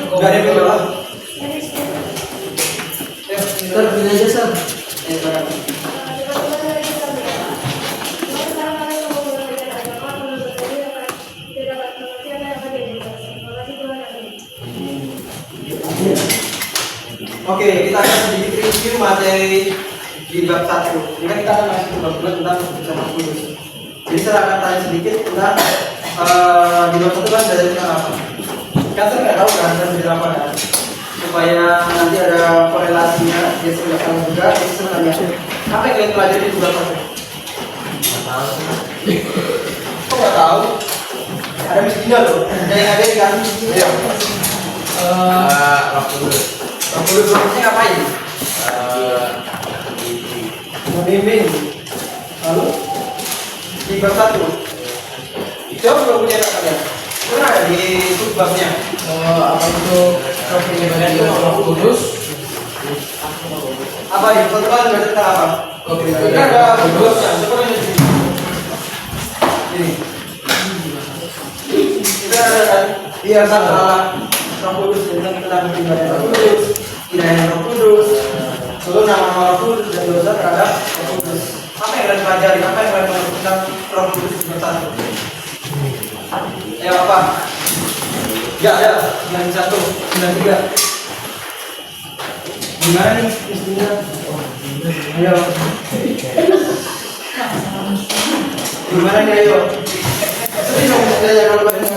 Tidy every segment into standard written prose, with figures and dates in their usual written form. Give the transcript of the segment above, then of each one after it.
Enggak ada yang bawah. Sir, pilih aja sir. Oke, kita akan sedikit review materi di bab 1. Ini kan kita akan masuk ke bab 2 tentang bersama kudus. Jadi saya akan tanya sedikit tentang di bab 1 kan belajar tentang apa? Kan saya nggak tahu kan belajar apa kan? Supaya nanti ada korelasinya, dia sudah tahu juga, dia sudah tanya. Apa yang kalian pelajari di bab 1? Kok nggak tahu? Ada miskinnya loh. Ada kan? Iya. Kudusnya ngapain? Membimbing. Lalu di bab 1 jawab belum punya kalian? Mana ada di subbabnya? Apa itu kepribadian Roh Kudus? Apa di bab 1 kan belajar tentang apa? Ini ada kudusnya. Coba lihat di sini. Ini. Kita ada kan? Iya, salah. Roh Kudus tentang kepribadian Roh Kudus. Ilahi Roh Kudus, lalu nama-nama Roh Kudus dan dosa terhadap Roh Kudus. Apa yang kalian pelajari? Apa yang kalian tahu tentang Roh Kudus di bab 1? Apa? Ya ada 91, 93. Gimana nih mestinya? Ayo. Gimana nih ayo? Ini dong belajar kalau belajar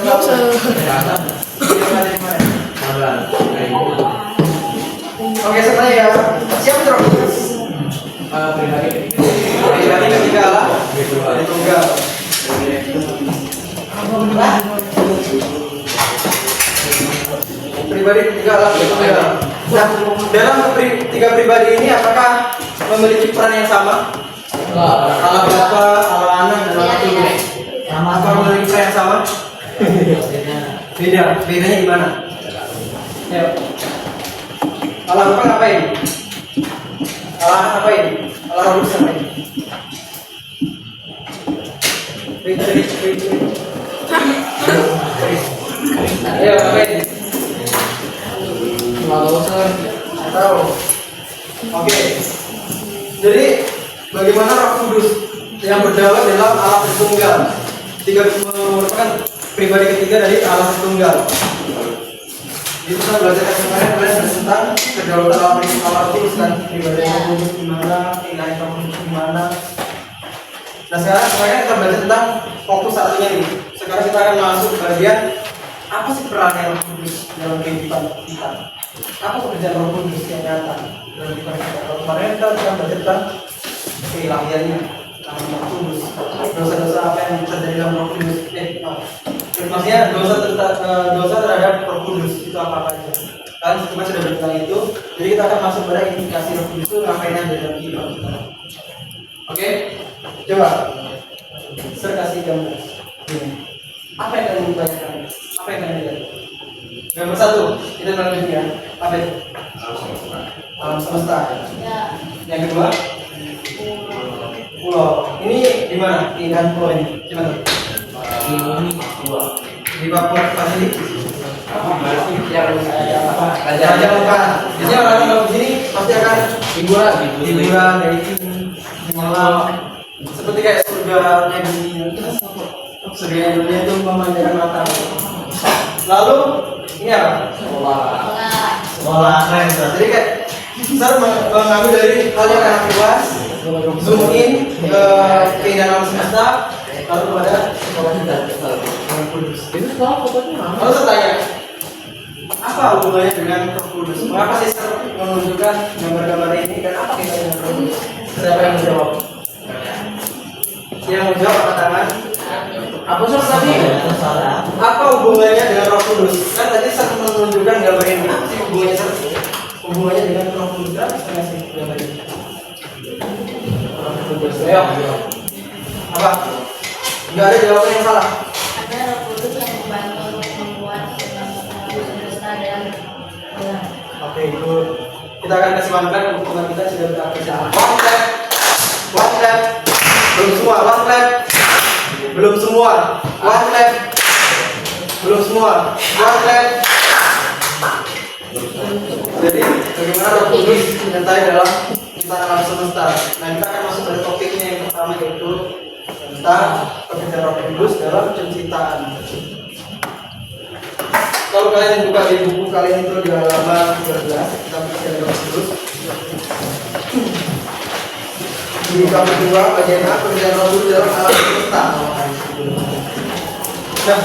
Oke, sebenarnya ya. Siapa Roh Kudus? Pribadi ketiga Allah Tunggal. Pribadi ketiga Allah Tunggal. Nah, dalam tiga pribadi ini apakah memiliki peran yang sama? Allah Bapa, Allah Anak, dan Allah Tuhan. Apakah memiliki peran yang sama? Beda. Bedanya di mana? Ayo. Allah Bapa ngapain? Allah Anak ngapain? Allah Roh Kudus ngapain? Ayo ngapain? Nggak tahu. Oke. Jadi bagaimana Roh Kudus yang berdaulat dalam Allah Tritunggal? Tiga merupakan pribadi ketiga dari Allah Tritunggal. Itu kita belajar kemarin belajar tentang kedaulatan Allah Kudus dan pribadi Roh Kudus gimana, ilahi Roh Kudus gimana. Nah sekarang kita belajar tentang fokus satunya nih. Sekarang kita akan masuk ke bagian apa sih perannya Roh Kudus dalam kehidupan kita? Apa pekerjaan Roh Kudus yang nyata dalam kehidupan kita? Kalau kemarin kita belajar tentang keilahiannya, Roh Kudus, dosa-dosa apa yang terjadi dalam Roh Kudus. Maksudnya dosa terhadap Roh Kudus itu apa aja? Kan kita sudah bilang itu, jadi kita akan masuk pada indikasi Roh Kudus itu ngapain aja dalam kehidupan kita. Oke, coba saya kasih gambar. Apa yang kalian bayangkan? Apa yang kalian lihat? Gambar 1, kita lanjut ya. Apa itu? Alam semesta. Yang kedua, pulau. Ini di mana? Keindahan pulau ini. Gimana? Di Papua Pasifik. Raja bukan. Biasanya orang tinggal di sini pasti akan hiburan dari ini malam. Seperti kayak surga yang dunia. Surga yang dunia itu memanjakan mata. Lalu ini apa? Sekolah. Keren. Jadi kayak saya mengambil dari hal yang sangat luas, zoom in ke keindahan alam semesta, lalu kepada sekolah kita. Itu sekolah fotonya mana? Lalu saya tanya, apa hubungannya dengan Roh Kudus? Mengapa sih saya menunjukkan gambar-gambar ini dan apa kaitannya dengan Roh Kudus? Siapa yang menjawab? Yang menjawab angkat tangan. Apa soal tadi? Apa hubungannya dengan Roh Kudus? Kan tadi saya menunjukkan gambar ini. Apa sih hubungannya sir? Hubungannya dengan Roh Kudus kan? Saya sih gambar ini. Roh Kudus. Ayo. Apa? Enggak ada jawaban yang salah. Ada Roh Kudus yang membantu membuat dosa dan Oke, itu kita akan kasih manfaat untuk teman kita sudah bekerja. One clap. Belum semua. One clap. Belum semua. One clap. Belum semua. One clap. bagaimana Roh Kudus menyertai dalam penciptaan alam semesta. Nah, kita akan masuk pada topiknya yang pertama, yaitu tentang pekerjaan Roh Kudus dalam penciptaan. Kalau kalian buka di buku kalian itu di halaman 13, kita baca Roh Kudus. Di bab kedua, bagaimana pekerjaan Roh Kudus dalam alam semesta. Nah,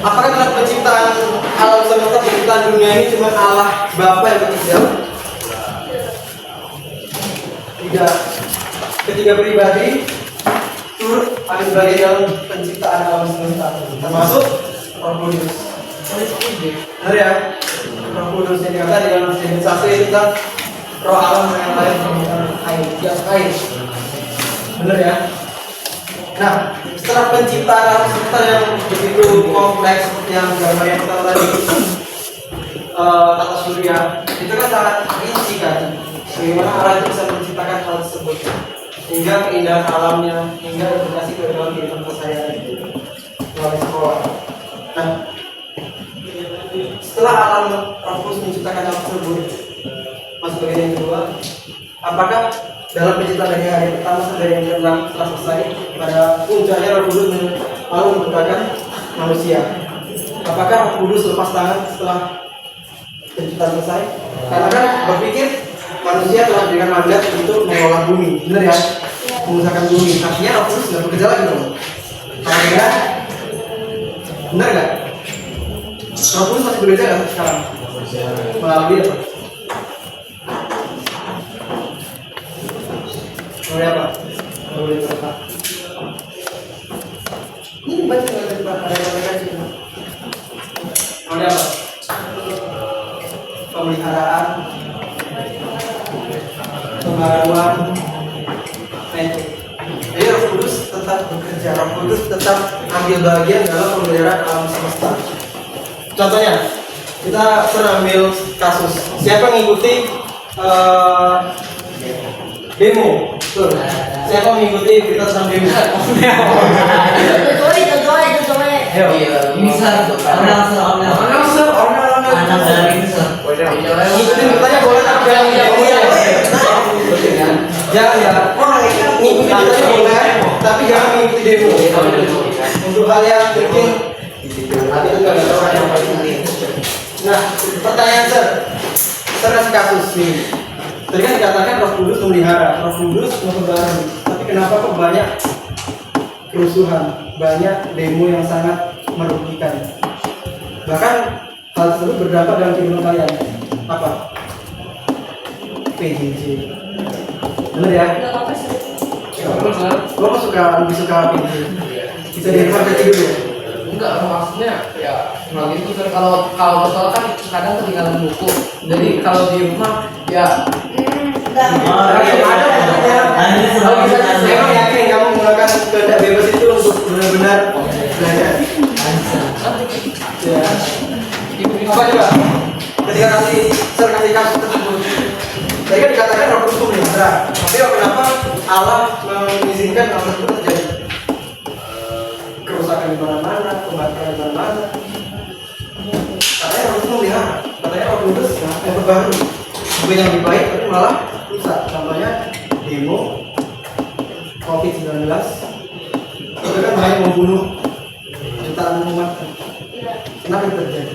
apakah dalam penciptaan alam semesta, penciptaan dunia ini cuma Allah Bapa yang bekerja? Tidak. Ketiga pribadi turut ambil bagian dalam penciptaan alam semesta, termasuk Roh Kudus. Benar ya? Roh Kudus yang dikatakan di dalam Yohanes 1 itu kan roh alam yang lain air, gas air. Benar ya? Nah, setelah penciptaan alam semesta yang begitu kompleks seperti yang gambar yang pertama tadi, tata surya, itu kan sangat rinci kan? Bagaimana Allah itu bisa menciptakan hal tersebut, hingga keindahan alamnya, hingga edukasi ke dalam kehidupan keseharian melalui sekolah. Nah, setelah alam Roh Kudus menciptakan hal tersebut, masuk bagian yang kedua, apakah dalam penciptaan dari hari pertama sampai yang ke-6 setelah selesai, pada puncaknya Roh Kudus lalu menciptakan manusia. Apakah Roh Kudus lepas tangan setelah penciptaan selesai? Karena kan berpikir manusia telah diberikan mandat untuk mengolah bumi, benar ya? Mengusahakan bumi. Artinya Roh Kudus nggak bekerja lagi dong. Kalau tidak, benar nggak? Roh Kudus masih bekerja nggak sekarang? Melalui apa? Melalui apa? Melalui apa? Ini baca nggak ada apa? Melalui apa? Pemeliharaan, pembaruan, magic. Jadi Roh Kudus tetap bekerja, Roh Kudus tetap ambil bagian dalam pemeliharaan alam semesta. Contohnya, kita pernah ambil kasus. Siapa mengikuti demo? Tuh. Siapa mengikuti berita tentang demo? Itu. Misal Ngikutin beritanya boleh, tapi jangan demo ya. Jangan ya. Ngikutin beritanya boleh, tapi jangan mengikuti demo. Untuk hal yang mungkin nanti itu nggak tahu yang paling penting. Nah, pertanyaan Saya kasih kasus nih. Tadi kan dikatakan Roh Kudus memelihara, Roh Kudus memperbarui. Tapi kenapa kok banyak kerusuhan, banyak demo yang sangat merugikan? Bahkan hal tersebut berdampak dalam kehidupan kalian. Apa? PJJ. Bener ya? Lo kok lebih suka PJJ? Bisa di rumah aja tidur ya? Enggak, maksudnya ya cuma gitu kan. Kalau betul kan kadang ketinggalan buku. Jadi kalau di rumah ya Memang yakin kamu menggunakan kehendak bebas itu untuk benar-benar belajar. Ya. Apa coba? Ketika kasih kasus tersebut, tadi kan dikatakan Roh Kudus memelihara. Tapi kenapa Allah mengizinkan hal tersebut terjadi? Kerusakan di mana-mana, kebakaran di mana-mana. Katanya Roh Kudus memelihara. Katanya Roh Kudus yang terbaru. Bukan yang lebih baik, tapi malah rusak. Contohnya demo COVID-19 itu kan banyak membunuh jutaan umat. Kenapa itu terjadi?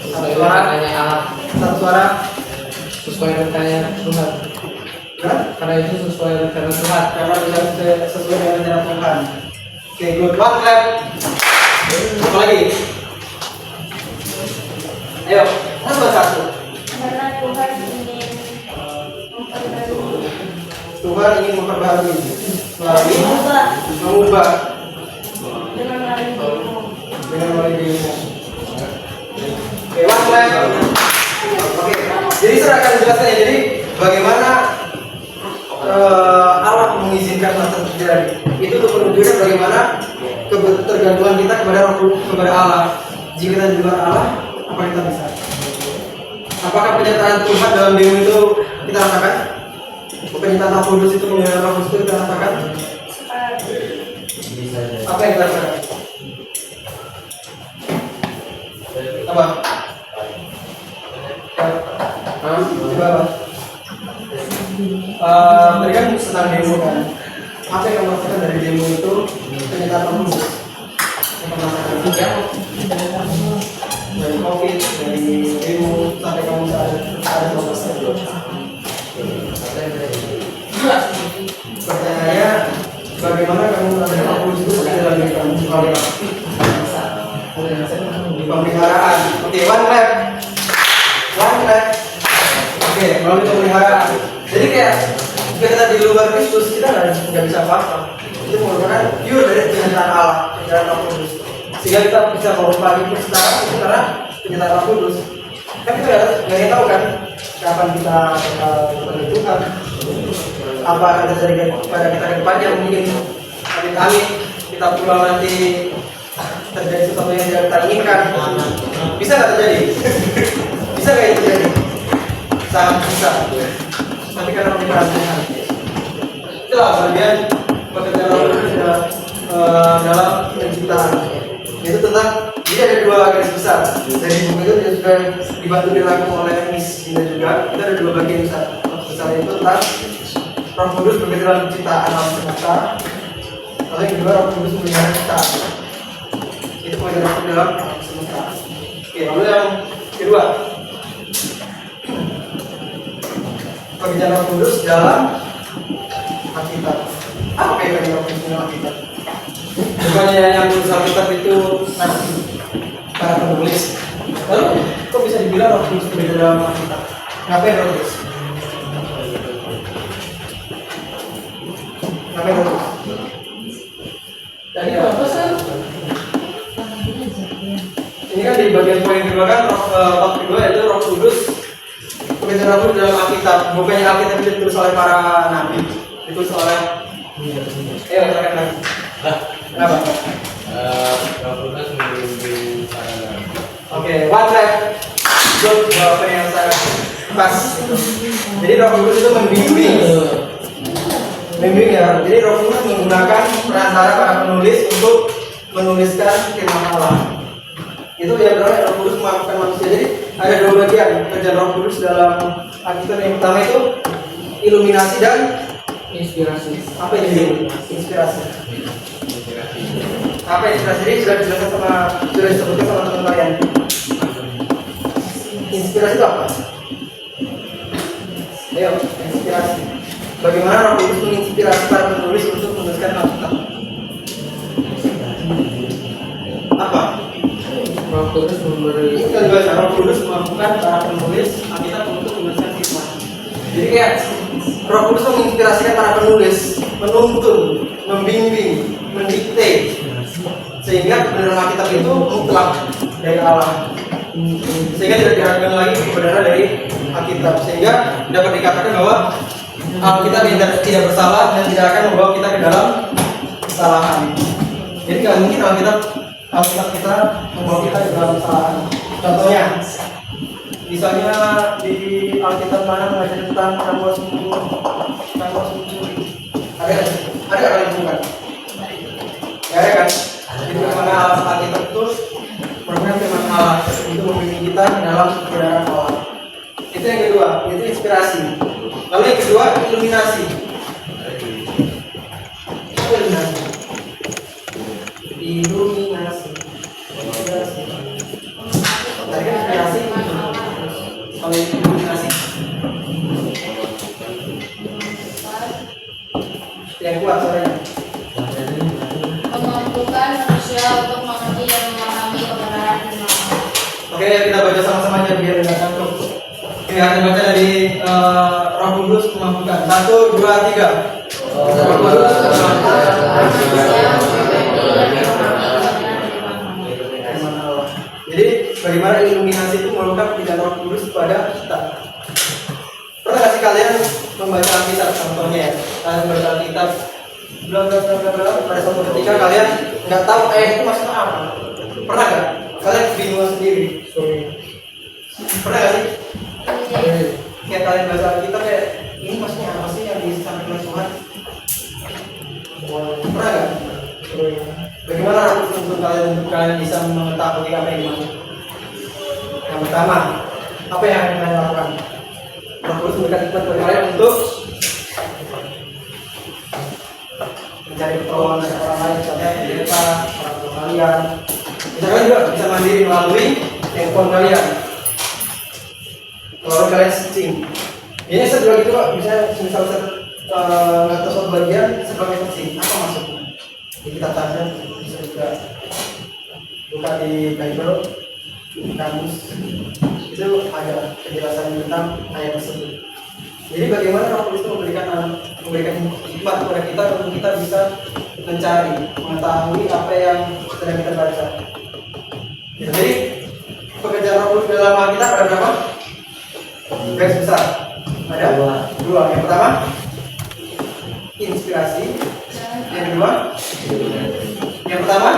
Satu suara, satu suara sesuai rencana Tuhan. kan? Karena itu sesuai rencana Tuhan. Karena sesuai dengan rencana Tuhan. Oke, good. One clap. Apa lagi? Ayo, satu satu. Karena Tuhan ingin memperbarui. Tuhan ingin memperbarui melalui Mengubah mengubah dengan melalui dirimu. dengan melalui dirimu. Oke, one clap. Oke, jadi saya akan jelaskan ya. Jadi bagaimana Allah mengizinkan hal tersebut terjadi. Itu untuk menunjukkan bagaimana ketergantungan kita kepada Allah. Jika kita di luar Allah, apa kita bisa? Apakah penyertaan Tuhan dalam demo itu kita rasakan? Penyertaan Roh Kudus itu mengenai Roh Kudus itu kita rasakan? Apa yang kita rasakan? Apa? Coba apa? Tadi kan tentang demo kan. Apa yang kamu rasakan dari demo itu? Ternyata kamu dari COVID, dari demo sampai kamu ada pertanyaannya, bagaimana kamu merasakan kampus itu dalam diri kamu di pemeliharaan? Oke, one lap. Oke, melalui pemeliharaan. Jadi kayak kita di luar Kristus kita nggak bisa apa-apa. Itu merupakan pure dari kenyataan Allah, kenyataan Roh Kudus. Sehingga kita bisa mengubah kesetaraan itu karena kenyataan Roh Kudus. Kan kita nggak tahu kan kapan kita ketemu Tuhan, apa akan terjadi pada kita ke depannya. Mungkin amit-amit kita pulang nanti terjadi sesuatu yang tidak kita inginkan. Bisa nggak terjadi? Bisa nggak itu terjadi? Sangat bisa. Tapi karena pemikiran Tuhan, itulah bagian pekerjaan dalam penciptaan. Itu tentang jadi ada dua garis besar. Dari buku itu sudah dibantu dirangkum oleh Miss Dinda juga. Itu ada dua bagian besar itu tentang Roh Kudus bekerja dalam penciptaan alam semesta. Lalu yang kedua Roh Kudus memelihara kita. Itu pekerjaan dalam alam semesta. Oke, lalu yang kedua pekerjaan Roh Kudus dalam Alkitab. Apa kaitannya Roh Kudus dengan Alkitab? Bukannya yang menulis Alkitab itu para penulis. Lalu kok bisa dibilang Roh Kudus bekerja dalam Alkitab? Ngapain Roh Kudus? Ngapain Roh Kudus? Dan ini apa sih? Ini kan di bagian poin kedua kan, bab kedua yaitu Roh Kudus bekerja dalam Alkitab. Bukannya Alkitab itu ditulis oleh para nabi, ditulis oleh katakan lagi. Kenapa? Roh Kudus membimbing para nabi. Oke, one lap. Itu jawaban yang saya pas. Jadi Roh Kudus itu membimbing ya. Jadi Roh Kudus menggunakan perantara para penulis untuk menuliskan firman Allah. Itu ya berarti Roh Kudus memampukan manusia. Jadi ada dua bagian kerjaan Roh Kudus dalam Alkitab. Yang pertama itu iluminasi dan Inspirasi. apa itu? Inspirasi. Apa inspirasi ini sudah dijelaskan sudah disebutkan sama teman kalian. Inspirasi itu apa? Ayo, inspirasi. Bagaimana Roh Kudus menginspirasi para penulis untuk menuliskan Alkitab? Apa? Roh Kudus memberi. Ini kan bahasa Roh Kudus memampukan para penulis Alkitab untuk menuliskan firman. Jadi kayak Roh Kudus menginspirasikan para penulis, menuntun, membimbing, mendikte, sehingga kebenaran Alkitab itu mutlak dari Allah. Sehingga tidak diragukan lagi kebenaran dari Alkitab. Sehingga dapat dikatakan bahwa Alkitab tidak bersalah dan tidak akan membawa kita ke dalam kesalahan. Jadi nggak mungkin Alkitab kita membawa kita ke dalam kesalahan. Contohnya, misalnya di Alkitab mana mengajar tentang ramuan mencuri. Ada kalian bukan? Ya ada kan? Jadi bagaimana Alkitab itu merupakan firman Allah untuk membimbing kita dalam kebenaran Allah. Itu yang kedua, itu inspirasi. Lalu yang kedua, iluminasi. Apa iluminasi? Iluminasi. Tadi kan inspirasi. Kalau iluminasi, yang kuat suaranya. Memampukan manusia untuk mengerti dan memahami kebenaran firman Allah. Oke, kita baca sama-sama aja biar tidak ngantuk. Oke, kita baca dari Roh Kudus memampukan. 1, 2, 3. Roh Kudus memampukan. Jadi, bagaimana iluminasi itu merupakan pilihan Roh Kudus kepada kita. Pernah nggak sih kalian membaca Alkitab contohnya ya? Kalian membaca Alkitab pada suatu ketika kalian nggak tahu ayat itu maksudnya apa? Pernah nggak? Kalian bingung sendiri. Pernah nggak sih? Kayak kalian baca Alkitab kayak ini maksudnya apa sih yang disampaikan Tuhan? Pernah nggak? Bagaimana untuk kalian bisa mengetahui apa yang dimaksud? Yang pertama, apa yang akan kalian lakukan? memberikan hikmat bagi kalian untuk mencari pertolongan dari orang lain, misalnya pendeta, orang tua kalian. Misalkan juga bisa mandiri melalui handphone kalian. Kalau kalian searching, ini saya juga gitu Pak. Misal saya nggak tahu suatu bagian sebagai searching, apa maksudnya? Di kitab tanda bisa juga buka di Bible, di kamus, itu ada penjelasan tentang ayat tersebut. Jadi bagaimana Roh Kudus itu memberikan hikmat kepada kita untuk kita bisa mencari, mengetahui apa yang sedang kita baca. Jadi pekerjaan Roh Kudus dalam Alkitab ada berapa? Garis besar. Ada dua. Yang pertama inspirasi. Yang kedua. Yang pertama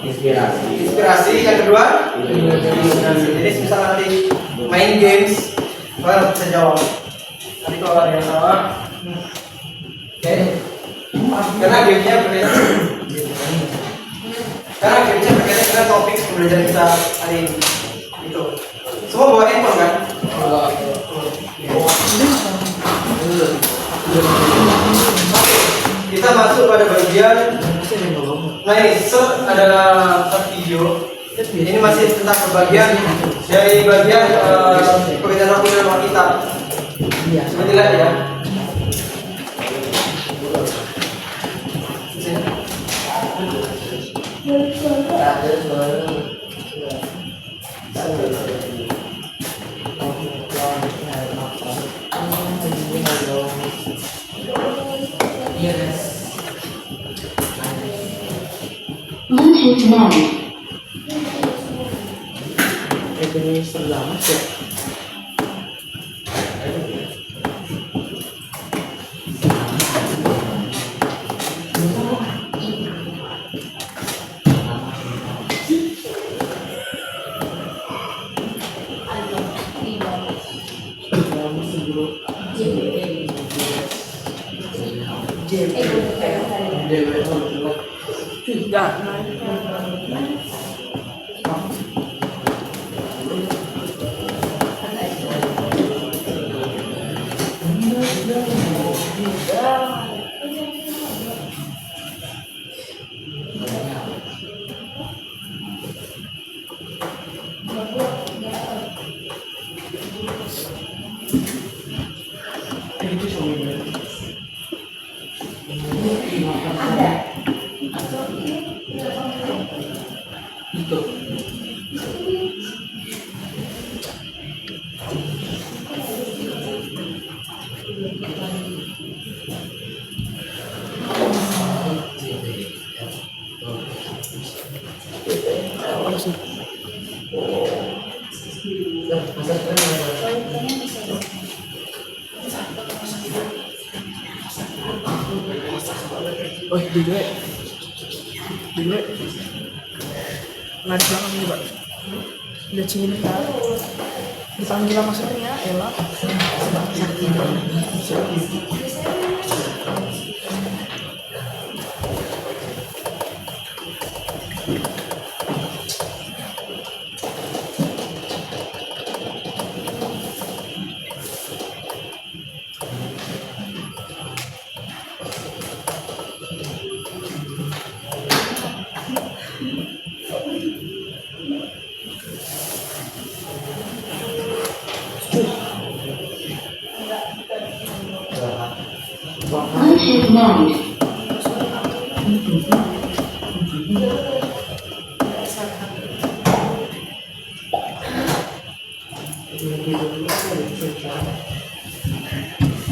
inspirasi. Yang kedua iluminasi. Jadi misal nanti main games, kalian bisa jawab. Nanti kalau ada yang salah, oke. Karena gamenya berkaitan dengan topik pembelajaran kita hari ini. Itu. Semua bawa handphone kan? Kita masuk pada bagian. Nah ini ada video. Ini masih tentang bagian dari bagian pekerjaan Roh Kudus dalam Alkitab. Coba dilihat ya. Bluetooth mode. Ini selamat ya. Oh, di dua. Nggak di belakang nih, Pak. Lihat sini bentar. Dipanggil sama Surya, Ella. Bluetooth mode.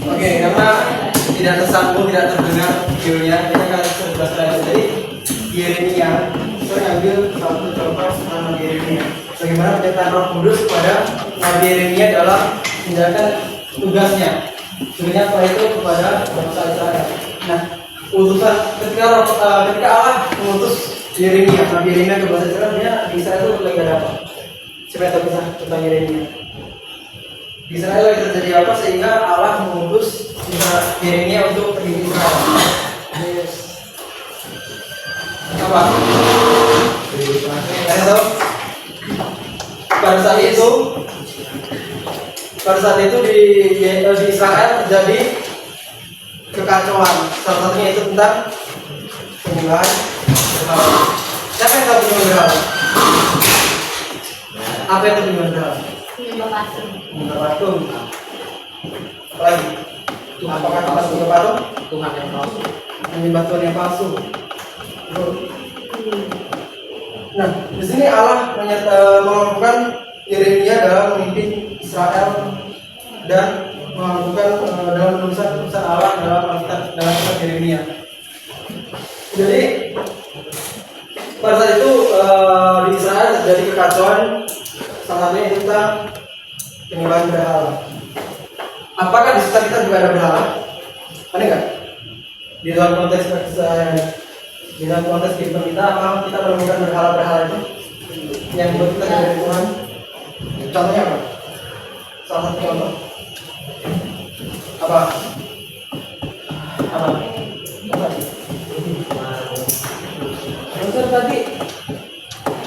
Oke, karena tidak tersambung, tidak terdengar videonya, kita akan sebelas lagi. Jadi Yeremia, saya ambil satu contoh nama Yeremia. Bagaimana penyertaan Roh Kudus kepada Nabi Yeremia dalam menjalankan tugasnya. Sebenarnya apa itu kepada bangsa Israel. Nah, utusan ketika Allah mengutus Yeremia, Nabi Yeremia ke bangsa Israel, sebenarnya di Israel itu lagi ada apa? Siapa yang tahu kisah tentang Yeremia? Di Israel lagi terjadi apa sehingga Allah mengutus Yeremia untuk pergi ke Israel? Yes. Apa? Kalian tahu? Pada saat itu pada saat itu di Israel terjadi kekacauan. Salah satunya itu tentang penyembahan berhala. Siapa yang tahu penyembahan berhala? Apa itu penyembahan berhala? Menyembah patung. Menyembah patung. Apalagi? Apakah kita menyembah patung? Tuhan yang palsu. Menyembah Tuhan yang palsu. Nah, di sini Allah mengakukan Yeremia dalam memimpin Israel dan mengakukan dalam penulisan Allah dalam kitab Yeremia. Jadi pada saat itu di Israel terjadi kekacauan, salah satunya itu tentang penyembahan berhala. Apakah di sekitar kita juga ada berhala? Ada nggak? Di dalam konteks kehidupan kita, apa kita menemukan berhala-berhala itu yang membuat kita dari Tuhan? Contohnya apa? Salah satu contoh. Apa? Maksud tadi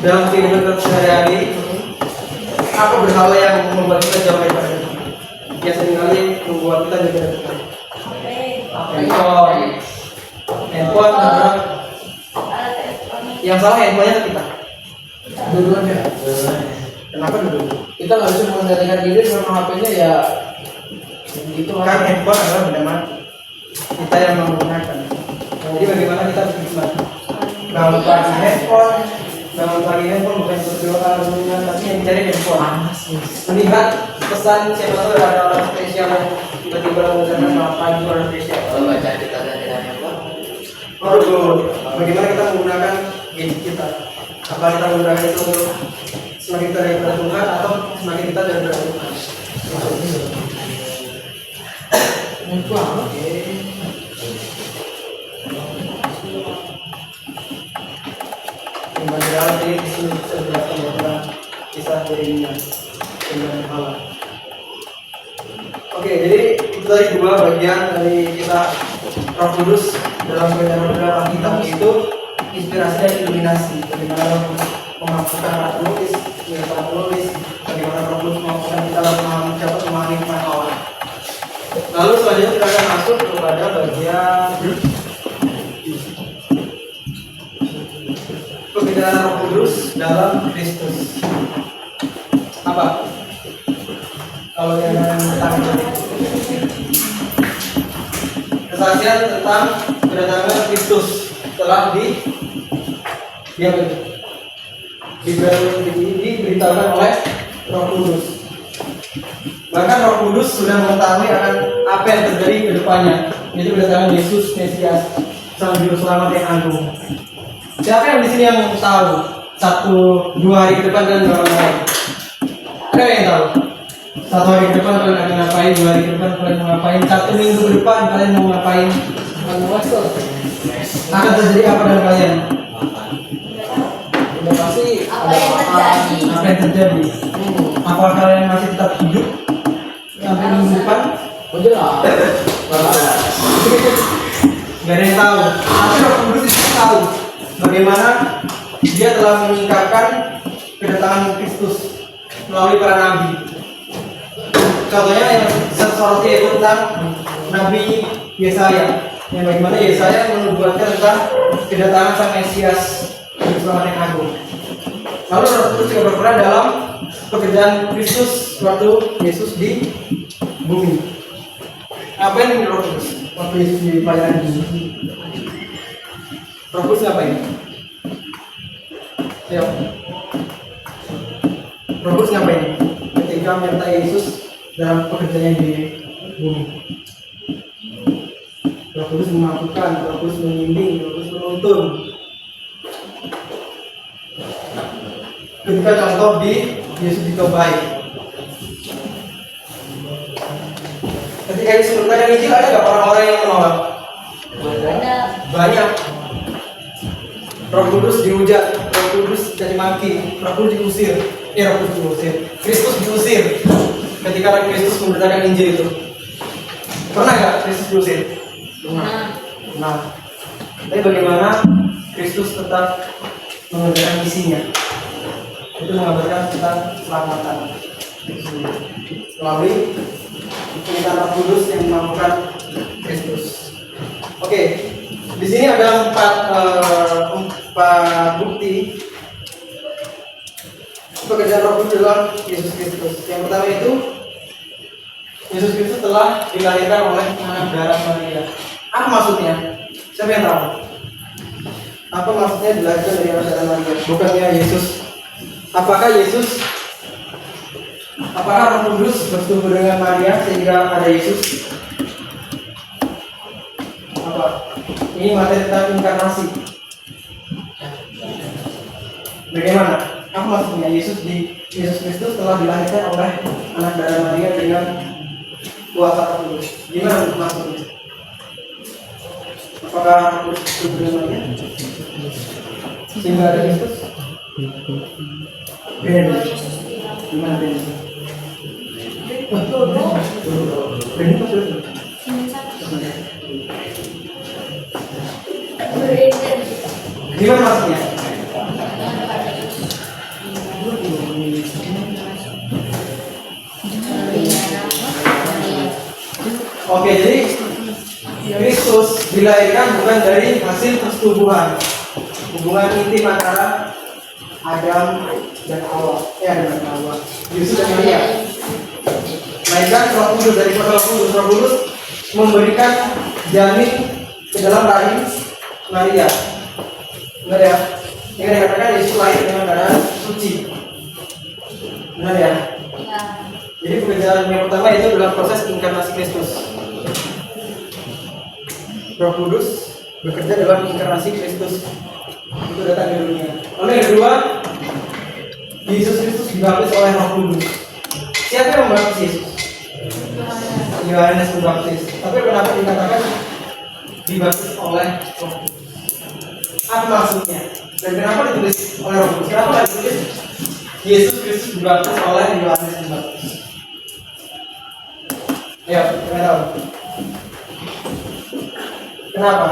Dalam kehidupan kita sehari-hari, apa berhala yang membuat kita jauh dari Tuhan? Yang seringkali membuat kita jauh dari Tuhan. Handphone adalah yang salah handphonenya kita. dulunya. Kenapa dulu? Kita nggak bisa mengendalikan diri sama HP-nya ya. Gitu Kan handphone adalah benda mati. Kita yang menggunakan. Jadi bagaimana kita berkhidmat? Bangun pagi handphone bukan berdoa renungan, tapi yang dicari handphone. Melihat pesan siapa tahu ada orang spesial yang tiba-tiba mengucapkan selamat pagi orang spesial. kalau baca kita dan tidak handphone. Bagaimana kita menggunakan gadget kita? Apa kita menggunakan itu untuk semakin kita daripada Tuhan atau semakin kita daripada Tuhan? Itu apa? Kembali dalam ini di sini bisa dijelaskan bahwa kisah Yeremia dengan Allah. Oke, jadi itu tadi dua bagian dari kisah Roh Kudus dalam beberapa kitab itu inspirasi dan iluminasi. Bagaimana memasukkan penulis, bagaimana Roh Kudus memasukkan kita dalam memahami firman Allah. Lalu selanjutnya kita akan masuk kepada bagian perbedaan Roh Kudus dalam Kristus. Apa? Kalau yang tentang kesaksian tentang kedatangan Kristus telah diberitahukan oleh Roh Kudus. Bahkan Roh Kudus sudah mengetahui akan apa yang terjadi ke depannya, yaitu kedatangan Yesus Mesias, Sang Juru Selamat yang agung. Siapa yang di sini yang tahu 1-2 hari ke depan kalian bakal ngapain? Ada yang tahu? 1 hari ke depan kalian akan ngapain? 2 hari ke depan kalian mau ngapain? 1 minggu ke depan kalian mau ngapain? Akan terjadi apa dengan kalian? Udah pasti Apa yang terjadi? Apa yang terjadi? Apakah kalian masih tetap hidup sampai minggu depan? Oh jelas. Gak ada yang tahu. Tapi Roh Kudus itu tahu bagaimana dia telah menyingkapkan kedatangan Kristus melalui para nabi. Contohnya yang satu sorotnya itu tentang Nabi Yesaya, yang bagaimana Yesaya menubuatkan tentang kedatangan Sang Mesias Juru Selamat yang agung. Lalu Roh Kudus juga berperan dalam pekerjaan Kristus waktu Yesus di bumi. Apa yang Roh Kudus waktu Yesus di pelayanan di bumi? Roh Kudus ngapain? Ayo. Roh Kudus ngapain? Ketika menyertai Yesus dalam pekerjaannya di bumi. Roh Kudus memampukan, Roh Kudus membimbing, Roh Kudus menuntun. Ketika contoh di Yesus ditobai. Ketika Yesus memberitakan Injil, ada nggak orang-orang yang menolak? Ada. Banyak. Roh Kudus dihujat, Roh Kudus caci maki, Roh Kudus diusir. Roh Kudus diusir. Kristus diusir. Ketika Kristus memberitakan Injil itu, pernah nggak Kristus diusir? Nah, tapi bagaimana Kristus tetap mengerjakan misinya? Itu mengabarkan tentang keselamatan. melalui permintaan Roh Kudus yang memampukan Kristus. Oke, di sini ada empat bukti pekerjaan Roh Kudus dalam Yesus Kristus. Yang pertama itu Yesus Kristus telah dilahirkan oleh anak darah Maria. Apa maksudnya? Siapa yang tahu? Apa maksudnya dilahirkan dari anak darah Maria? Bukannya Yesus? Apakah Roh Kudus bertumbuh dengan Maria sehingga ada Yesus? Apa? Ini materi tentang inkarnasi. Bagaimana? Apa maksudnya Yesus Kristus telah dilahirkan oleh anak darah Maria dengan kuasa Roh Kudus? Gimana maksudnya? Apakah Roh Kudus bertumbuh dengan Maria sehingga ada Kristus? Beda. Gimana beda? Beda maksudnya? Gimana maksudnya? Oke, jadi Kristus dilahirkan bukan dari hasil persetubuhan, hubungan intim antara Adam dan Hawa, dengan Hawa, Yesus dan Maria. Melainkan Roh Kudus, dari Roh Kudus memberikan janin ke dalam rahim Maria. Benar ya? Yang dikatakan Yesus lahir dengan keadaan suci. Benar ya? Jadi pekerjaan yang pertama itu adalah proses inkarnasi Kristus. Roh Kudus bekerja dalam inkarnasi Kristus. Itu datang ke dunia. Lalu yang kedua, Yesus Kristus dibaptis oleh Roh Kudus. Siapa yang membaptis Yesus? Yohanes Pembaptis. Tapi kenapa dikatakan dibaptis oleh Roh Kudus? Apa maksudnya? Dan kenapa ditulis oleh Roh Kudus? Kenapa tidak ditulis Yesus Kristus dibaptis oleh Yohanes Pembaptis? Ayo, kita tahu. Kenapa?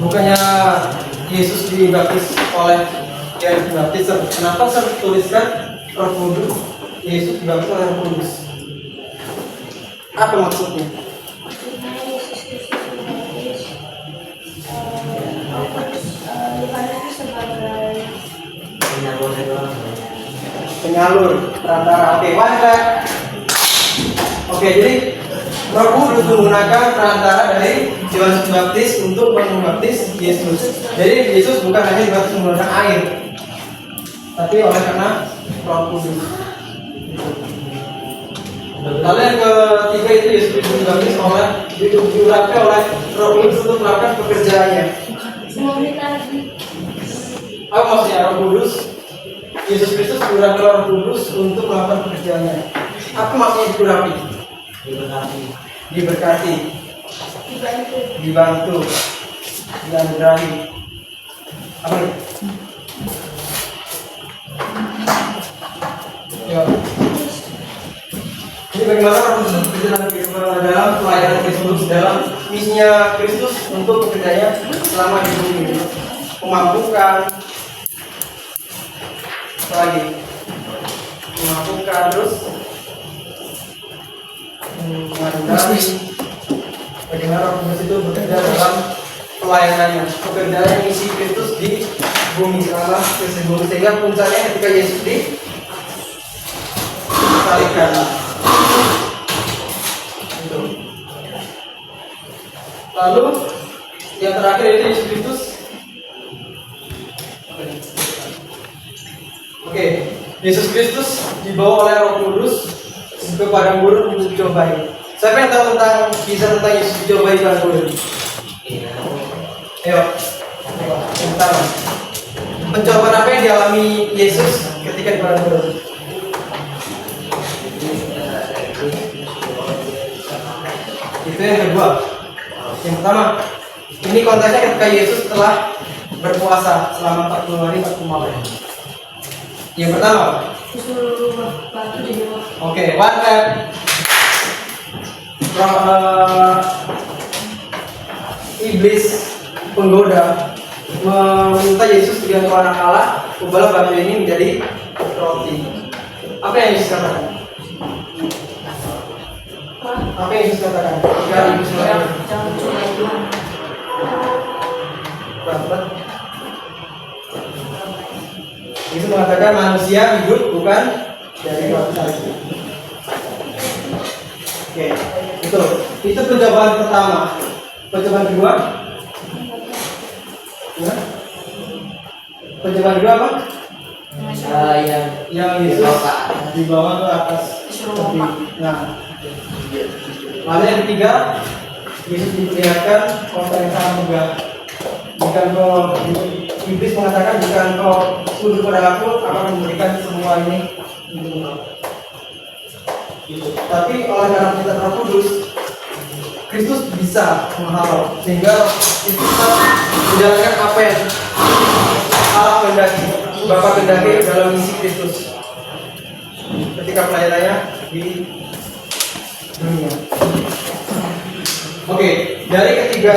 Bukannya Yesus dibaptis oleh Yohanes Pembaptis? Kenapa saya tuliskan Roh Kudus? Yesus dibaptis oleh Roh Kudus. Apa maksudnya? Penyalur, perantara. Oke, one back. Oke, jadi Roh Kudus menggunakan perantara dari Yohanes Pembaptis untuk membaptis Yesus. Jadi Yesus bukan hanya dibaptis menggunakan air, tapi oleh karena Roh Kudus. Lalu yang ketiga itu Yesus Kristus dibaptis oleh diurapi oleh Roh Kudus untuk melakukan pekerjaannya. Apa maksudnya Roh Kudus? Yesus Kristus diurapi oleh Roh Kudus untuk melakukan pekerjaannya. Apa maksudnya diurapi? Diberkati, dibantu, dianugerahi. Apa ini? Ya. Jadi bagaimana Roh Kudus bekerja dalam pelayanan Kristus, dalam misinya Kristus untuk bekerjanya selama di bumi ini, memampukan, apalagi memampukan terus mengadopsi. Bagaimana Roh Kudus itu bekerja dalam pelayanannya, pekerjaan misi Kristus di bumi selama Kristus bumi, sehingga puncaknya ketika Yesus disalibkan. Lalu yang terakhir itu Yesus Kristus. Oke, Yesus Kristus dibawa oleh Roh Kudus ke padang gurun untuk dicobai. Siapa yang tahu tentang Yesus dicobai di padang gurun? Ayo, yang pertama, pencobaan apa yang dialami Yesus ketika di padang gurun? Itu yang kedua. Yang pertama, ini konteksnya ketika Yesus telah berpuasa selama 40 hari 40 malam. Yang pertama, oke, one back. Iblis penggoda meminta Yesus digantung anak Allah ubahlah batu ini menjadi roti. Apa yang Yesus katakan? Apa yang Yesus katakan? Jika Yesus katakan, Jangan coba Tuhan. pelan-pelan. Yesus mengatakan manusia hidup bukan dari roti saja. Oke, betul. Itu penjawaban pertama. Penjawaban kedua? Ya? Penjawaban kedua apa? Yang Yesus dibawa ke atas tepi. Nah, lalu yang ketiga, Yesus diperlihatkan kota yang sangat megah. Jika engkau, iblis mengatakan jika engkau tunduk pada aku akan memberikan semua ini untuk engkau. Tapi oleh karena kita Roh Kudus, Kristus bisa menghalau sehingga Kristus bisa menjalankan apa yang Allah kehendaki, Bapa kehendaki dalam misi Kristus ketika pelayanannya di dunia. Oke, dari ketiga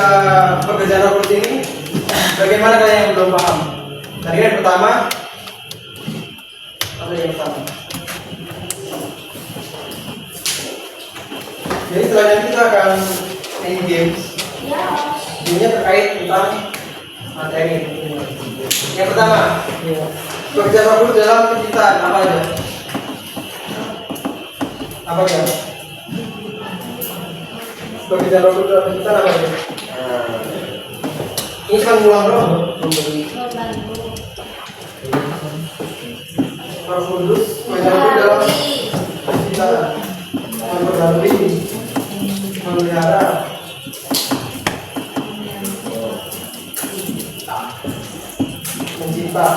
pekerjaan Roh Kudus ini, bagaimana kalian yang belum paham? Tadi yang pertama, apa yang pertama? Jadi selanjutnya kita akan main games. Gamenya terkait tentang materi. Yang pertama, pekerjaan Roh Kudus dalam penciptaan apa aja? Apa aja? Pekerjaan Roh Kudus dalam penciptaan apa aja? Ini cuma ngulang doang. Roh Kudus pekerjaan dalam penciptaan. Memperbarui, memelihara, mencipta.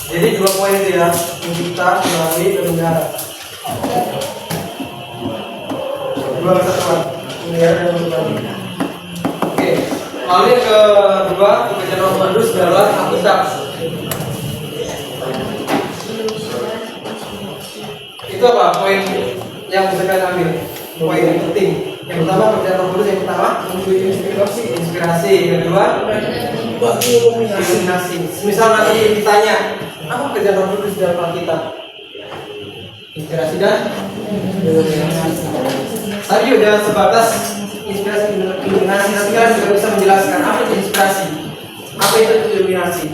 Jadi 2 poin itu ya, mencipta, melalui, dan memelihara. 2 kesatuan, memelihara dan memperbarui. Oke, lalu yang kedua, pekerjaan Roh Kudus dalam Alkitab. Itu apa poin yang bisa kalian ambil? Poin yang penting. Yang pertama pekerjaan Roh Kudus, yang pertama inspirasi, yang kedua iluminasi. Misal nanti ditanya apa pekerjaan Roh Kudus dalam Alkitab? Inspirasi dan iluminasi. Tadi udah sebatas inspirasi iluminasi, tapi kalian juga bisa menjelaskan apa itu inspirasi, apa itu iluminasi.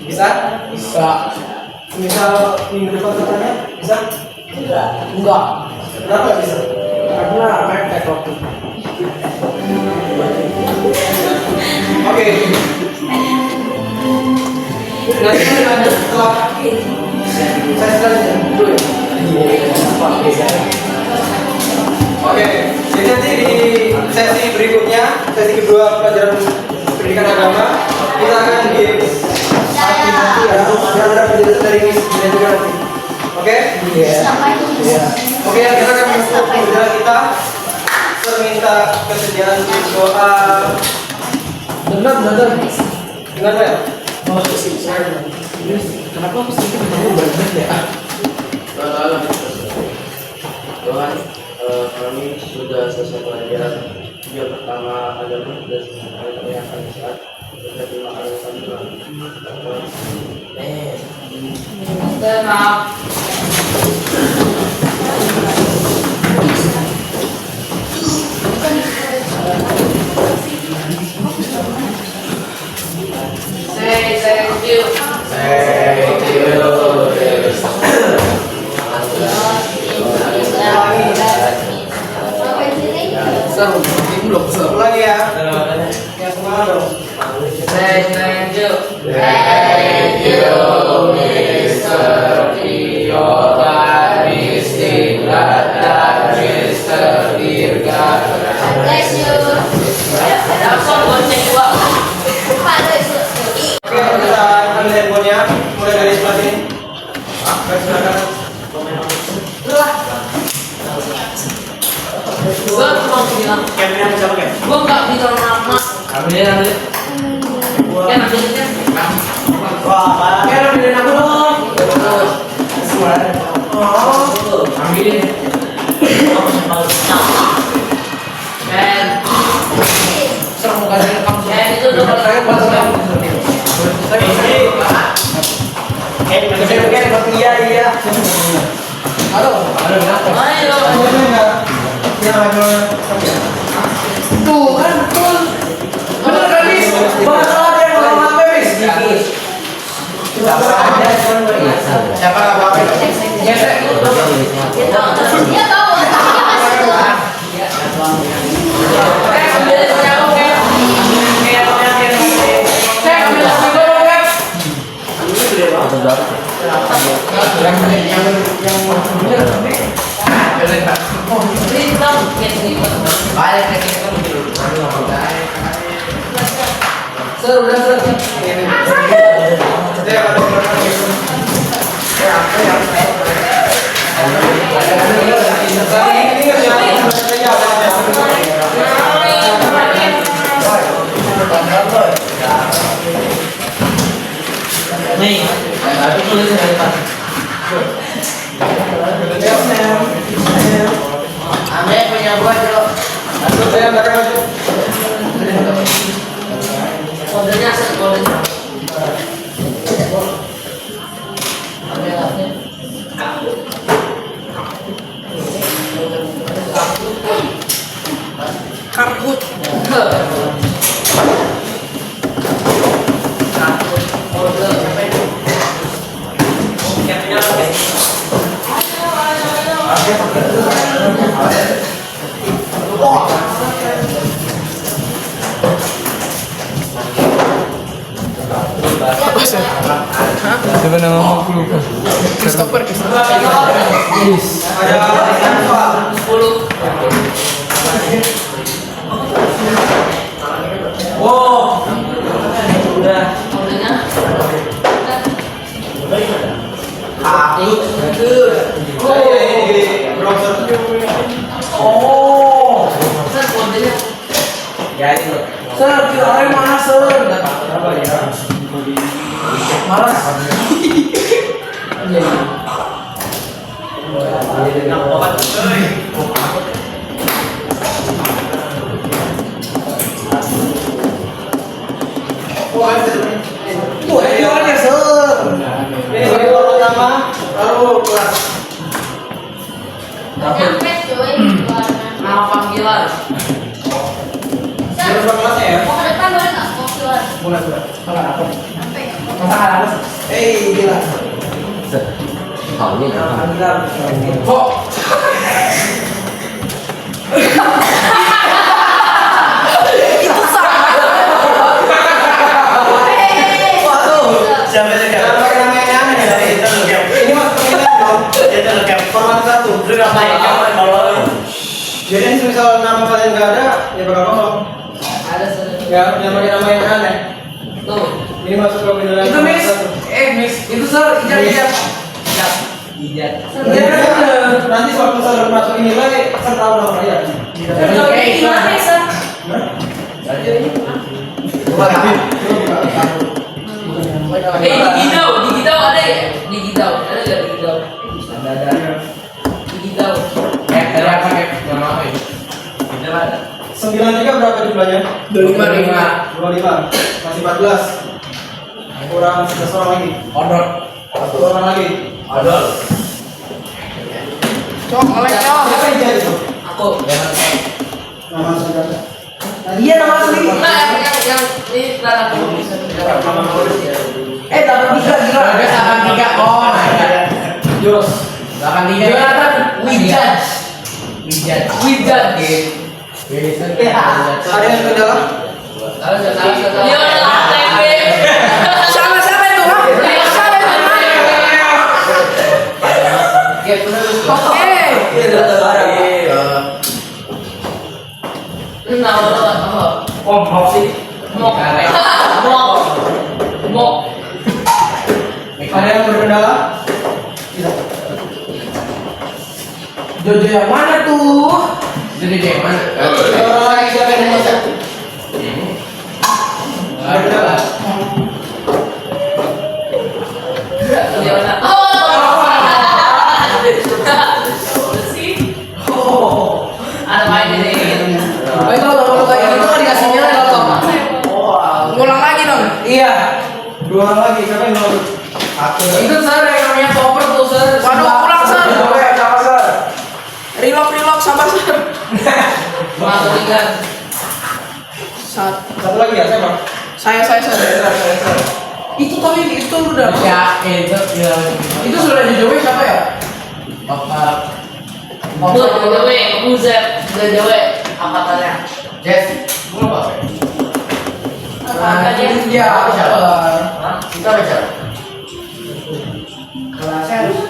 Bisa? Bisa. Misal minggu depan katanya bisa? Enggak. Kenapa bisa? Karena mepet waktu. Oke. Nanti kita lanjut setelah saya selanjutnya dulu ya. Oke. Jadi nanti di sesi berikutnya, sesi kedua pelajaran pendidikan agama, kita akan di ada penjelasan dari Miss dan juga nanti. Oke? Iya. Oke, kita akan menutup pembelajaran kita. Saya minta kesediaan untuk doa. Benar. Dengar ya? Kenapa aku sedikit ketemu banget ya? Tuhan, kami sudah selesai pelajaran yang pertama agama dan kami yang akan saat kita terima kasih kami Tuhan. Tenang. Say thank you. Thank you. Seru, ini belum seru. Ulangi ya. Ya semangat dong. Say thank you. Thank you, Mr. Tioban, Mr. Rata, Mr. Dirga. Bless you. Langsung bonceng gua. Pada itu. Oke, kita ambil handphonenya. Mulai dari sebelah sini. Garis sebelah kanan. Gua cuma bilang. Kameranya siapa kan? Gua nggak bilang nama. Ambil. Kan ambilnya. Wah, parah. Kan ambilin aku dong. Ambilin. Dan Serem bukan kamu. itu udah Saya pas Siapa nggak bawa? Gesek. Dia bawa, dia Nih, tapi tulisnya dari atas. Ame punya buat yuk. Kodenya set kodenya. Karhut. Apa sih? Hah? Siapa nama aku lupa. Christopher. Ada apa? 10. Oh, udah. Kodenya. Aku browser. Oh. Set kodenya. Ya itu. Ser, kira mana ser? Apa ya? Malas. Tuh, aja ser. Ini baru pertama, baru kelas. nyampe cuy. Nama panggilan. Baru kelasnya ya. Mau ke depan boleh nggak? Mau keluar. Mulai sudah. Salah apa? Sampai ya. Masakan apa? Gila. Kok? Siapa yang namanya aneh ya? Ini mas pertanyaan dong. Format satu. Jadi ini misal nama kalian nggak ada, ya bakal kosong. Ada ser. Ya, yang pakai nama yang aneh. Tuh. Ini masuk ke beneran. Itu miss. Miss. Itu ser. Ijat. Nanti suatu saat masuk nilai, saya tahu nama kalian. Gimana ser? Digidau ada ya? Digidau, ada nggak digidau? Ada. Digidau. Dari apa ya? Nama apa ya? Tidak ada. 93 berapa jumlahnya? 25. 25. Masih 14. Kurang 11 orang lagi. Odol. 1 orang lagi. Odol. Cok, oleh cok. Siapa yang jadi itu? Aku. Nama saudara. Iya nama asli. Nah, yang ini kelihatan aku. Dapat 3 gila. Ada 83. Oh my god. Jos. 83. Jonathan Wijat. Wijat gitu. Ada yang ke dalam? Ya lah, tempe. Siapa itu? Ha? Siapa itu? Ya benar. Oke. Nama apa? Mok sih. Mok. Ada yang berkendala? Jojo yang mana tuh? Jadi dia mana? Orang lagi siapa yang masak? Berkendala. Dia mana? Ada main ini. Kalau kayak gitu kan dikasihnya kalau ngulang lagi dong. Iya. 2 orang lagi. Siapa yang mau? Aku. Itu ser yang namanya topper tuh ser. Waduh, ulang ser. Sama Sar. Relock sabar ser. Masuk ikan. Satu. Satu lagi ya, siapa? Saya. Itu tapi itu udah. Ya, Itu sudah dijawab siapa ya? Bapak Udah jawab angkatannya. Jess, lu apa? Iya, siapa? Kita baca. Kelasnya harus.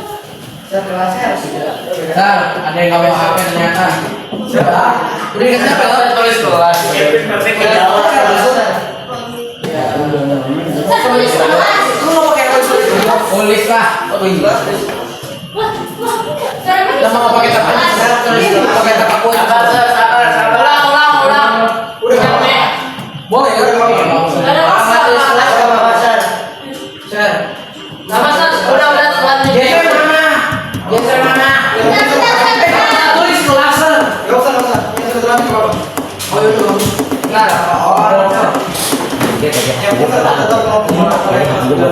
Kelasnya harus. Ada yang nggak bawa HP ternyata. Siapa? Udah dikasih apa? Tulis kelas. Lu mau pakai apa tulis? Tulis lah. Nama mau pakai apa? Pakai apa pun. Ulang. Boleh ya? Geser mana? Tulis kelasan. Gak usah. Yang satu lagi apa? Oh itu. Yang bukan atau udah nih. Udah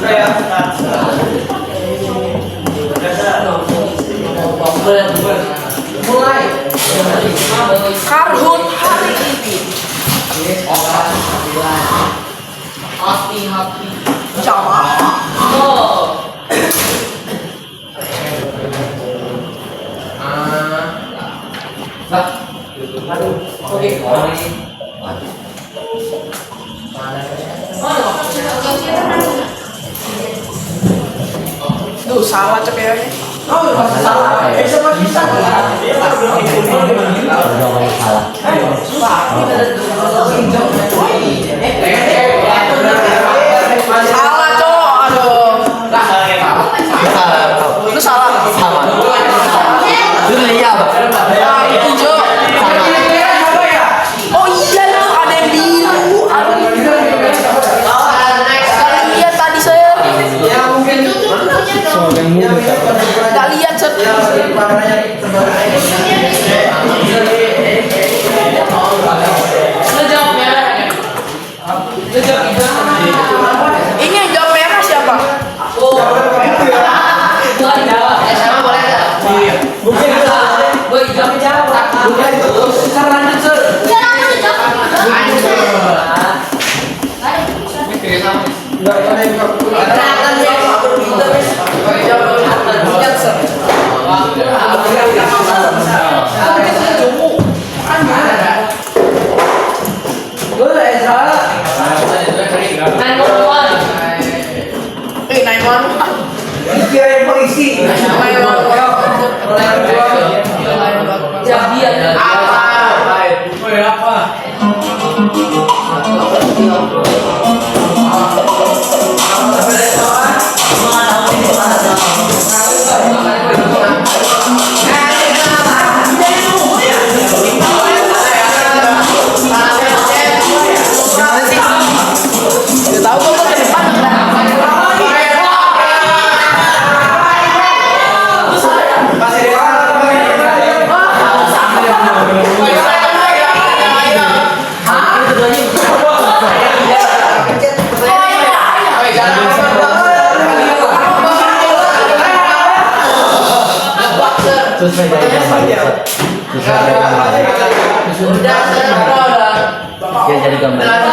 ya. Mulai. Karhut hari ini. Hati-hati. Sama. Duh, salah cepetnya. Oh, masih salah. Sama kita. Salah, cowok. Aduh. Itu salah. Nah, itu, Cok. Oh iya, itu ada yang biru. Kalian lihat tadi saya. Ya mungkin. Nggak lihat, Cok. Ini yang jawab merah siapa? Kira polisi. Tahu kok ke depan. Jadi gambar. Ada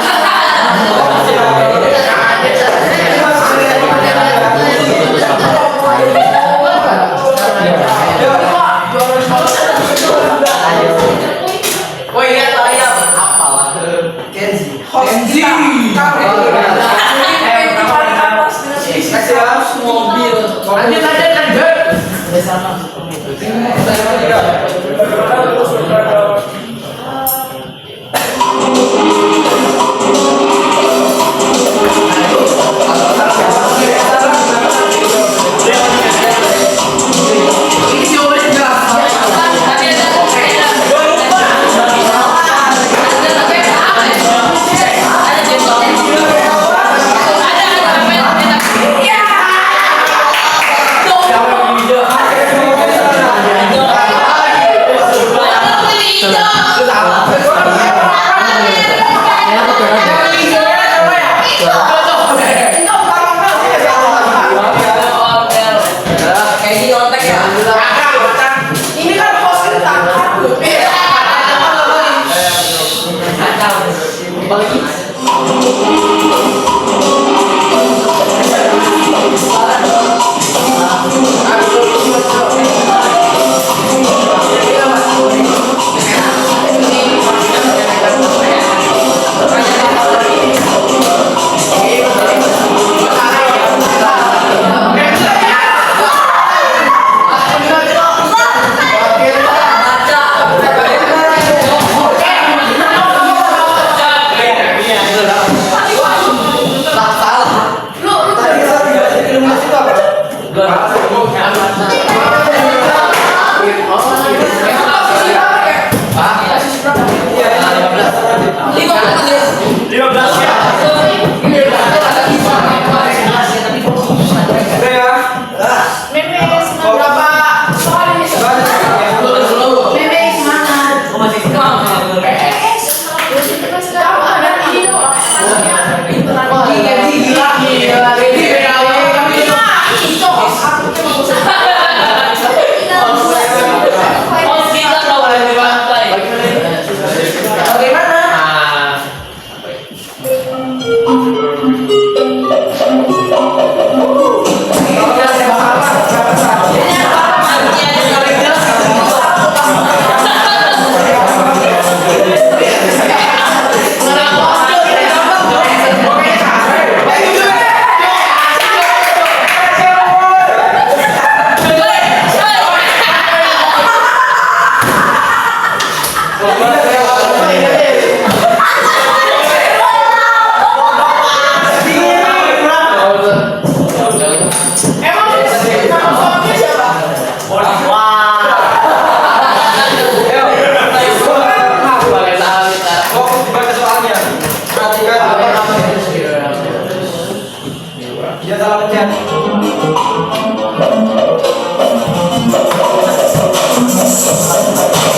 Dia salah pencet.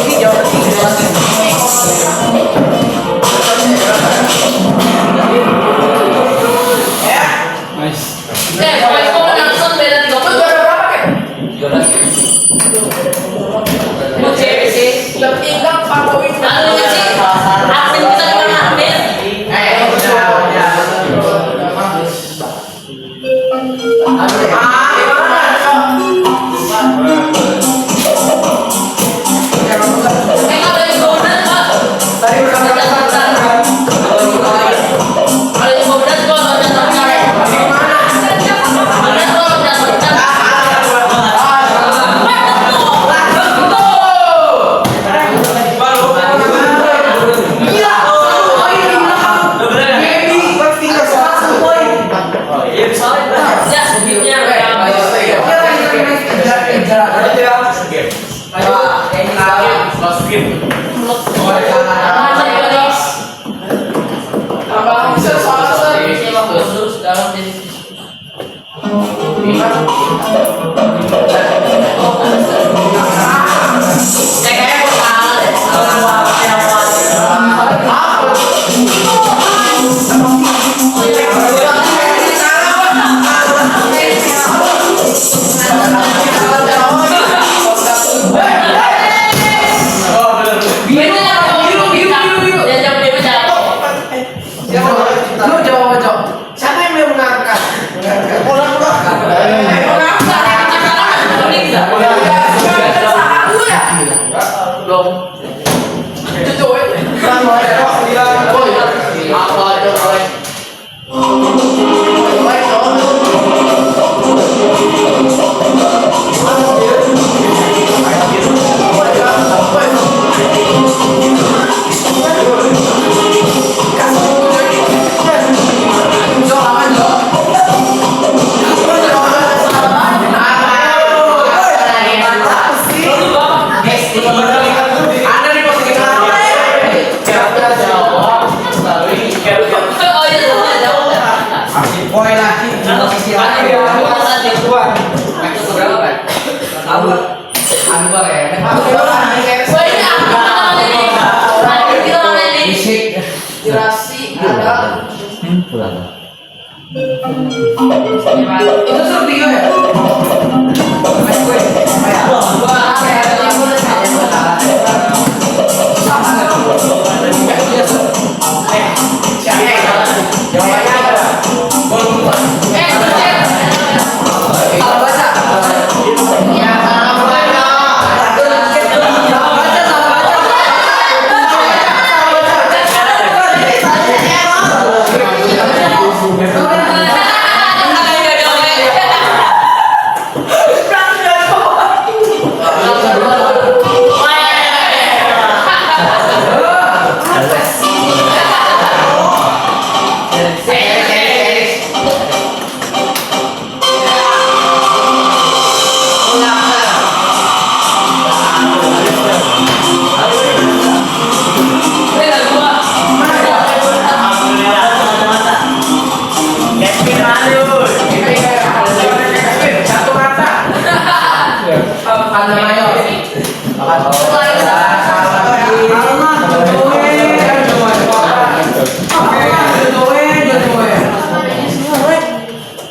Ini jawab Kalau langsung beda 30 berapa kan? 13. Mau cewek sih. Tertinggal Pak Bowie. Lalu sih. Aksen kita di mana?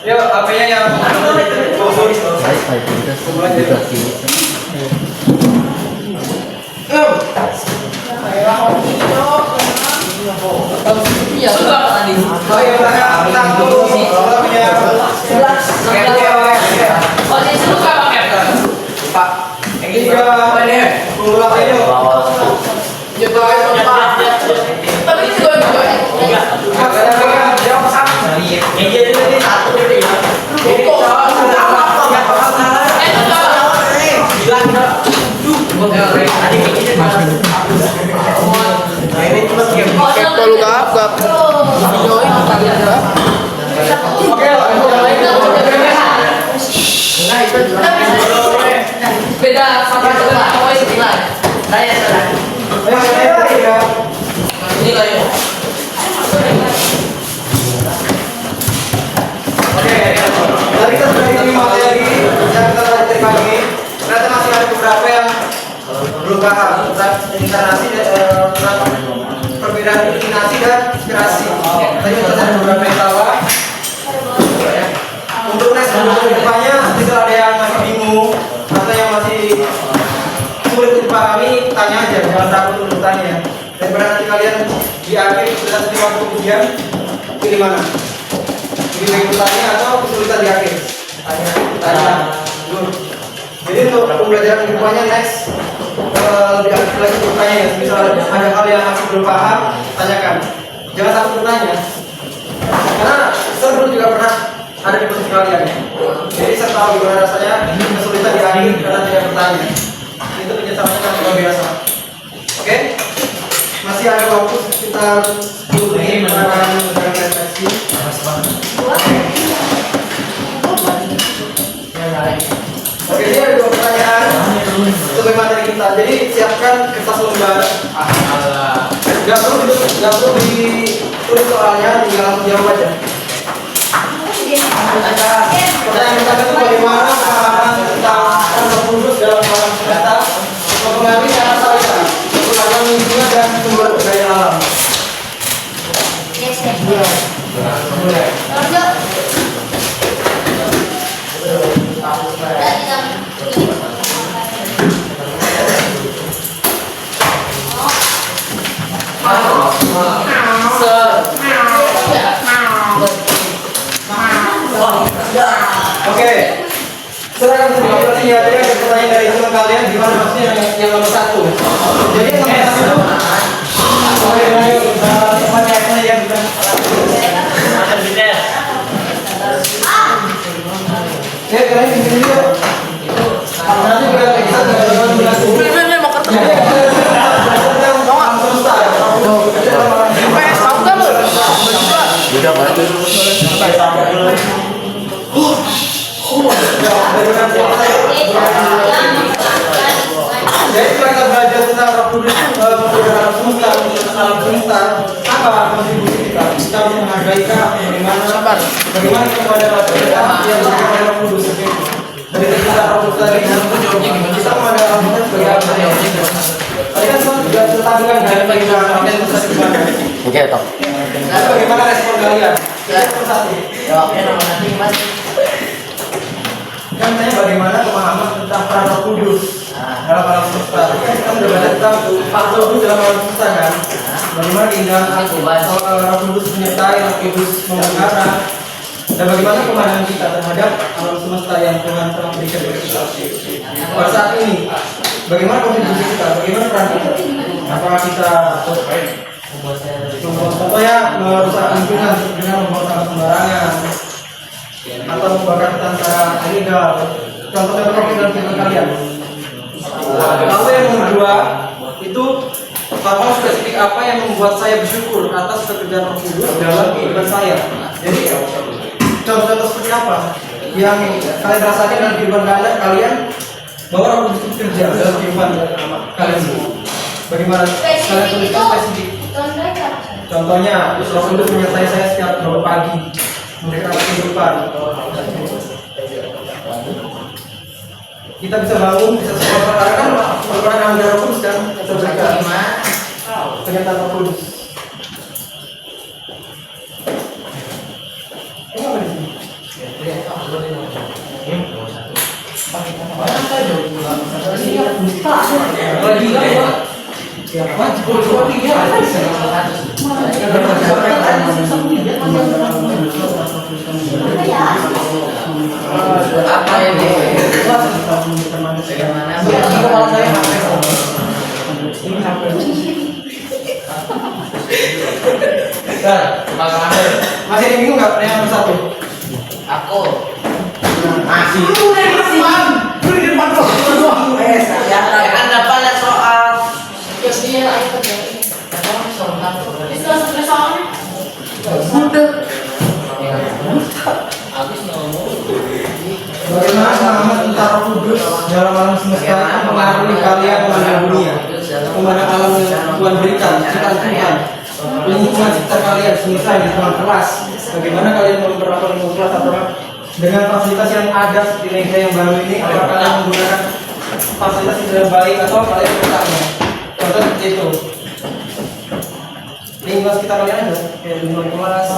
Yuk, HP-nya yang Iya, sudah tadi. Oh iya, satu. Oh, ini seru Kak, Pak Cap? Pak, tiga. Tunggu HP yuk. Tapi ini juga. Beda sama dengan apa istilah? Tanya salah. Ini lah ya. Oke, tadi kita sudah diterima materi yang kita terima ini. Ternyata masih ada beberapa yang belum paham tentang inkarnasi tentang perbedaan inkarnasi dan inspirasi. Tadi kita ada beberapa yang salah. Untuk next kedepannya, misal ada yang masih bingung atau yang masih sulit dipahami, tanya aja, jangan takut untuk bertanya. Daripada nanti kalian di akhir kita waktu ujian, pilih mana? Pilih yang bertanya atau kesulitan di akhir? Tanya. Dulu. Jadi untuk pembelajaran kedepannya next lebih aktif lagi bertanya ya. Misal ada hal yang masih belum paham, tanyakan. Jangan takut bertanya. Karena saya dulu juga pernah ada di posisi kalian. Jadi saya tahu gimana rasanya kesulitan di akhir karena tidak bertanya. Itu penyesalannya kan luar biasa. Oke? Masih ada waktu sekitar 10 menit mengenai refleksi. Oke, ini ada 2 pertanyaan untuk materi kita. Jadi siapkan kertas lembar. Gak perlu ditulis soalnya, tinggal langsung jawab aja. Pertanyaan pertama itu bagaimana pemahaman tentang konsep kudus dalam alam semesta mempengaruhi cara saya menggunakan lingkungan dan sumber daya alam. Oke, silakan sebelum ya, ada pertanyaan dari teman kalian gimana maksudnya yang nomor 1. Jadi yang nomor 1 yang ya kalian ini yuk. Nanti kita Ini mau kertas. Jadi kita belajar tentang roh kudus, alam semesta, apa kontribusi kita? Kita harus menghargai bagaimana kepada yang kepada roh kudus. Dari kita roh kudus tadi, kita memandang roh kudus sebagai apa? Tadi kan sudah tertampilkan dari bagaimana dan proses gimana. Oke, toh. Nah, bagaimana respon kalian? Satu. Yang tanya bagaimana pemahaman tentang peran roh kudus dalam alam semesta. Kita sudah belajar tentang faktor kudus dalam alam semesta kan. Bagaimana keindahan roh kudus menyertai, roh kudus memelihara, dan bagaimana pemandangan kita terhadap alam semesta yang Tuhan telah berikan kepada kita. Pada saat ini, bagaimana kontribusi kita, bagaimana peran kita? Apakah kita contohnya merusak lingkungan dengan membuang sampah sembarangan atau membakar hutan secara ilegal? Contohnya profil dan firman kalian. Lalu yang nomor 2 itu hal-hal spesifik apa yang membuat saya bersyukur atas pekerjaan Roh Kudus dalam kehidupan saya. Jadi contoh-contoh seperti apa yang kalian rasakan dalam kehidupan kalian bahwa Roh Kudus itu bekerja dalam kehidupan kalian semua. Bagaimana kalian Spesifik tulis itu spesifik? contohnya apa? Contohnya, Roh Kudus menyertai saya setiap bangun pagi, memberikan kehidupan. Kita bisa bangun, bisa sekolah karena kan merupakan anugerah Roh Kudus kan, kita kenyataan Roh Kudus. Kenapa di sini? Apa ini? Masih ada yang bingung nggak? Yang nomor 1. Aku. Masih. Anda pada soal. Itu langsung soalnya. Bagaimana semangat tentang Roh Kudus dalam alam semesta itu mempengaruhi kalian memandang dunia, memandang alam yang Tuhan berikan, ciptaan Tuhan, lingkungan sekitar kalian, semisal di lingkungan kelas. Bagaimana kalian memperlakukan lingkungan kelas atau dengan fasilitas yang ada seperti meja yang baru ini, apakah kalian menggunakan fasilitas yang sudah baik atau kalian merusaknya? Contoh seperti itu. Lingkungan sekitar kalian ada kayak lingkungan kelas.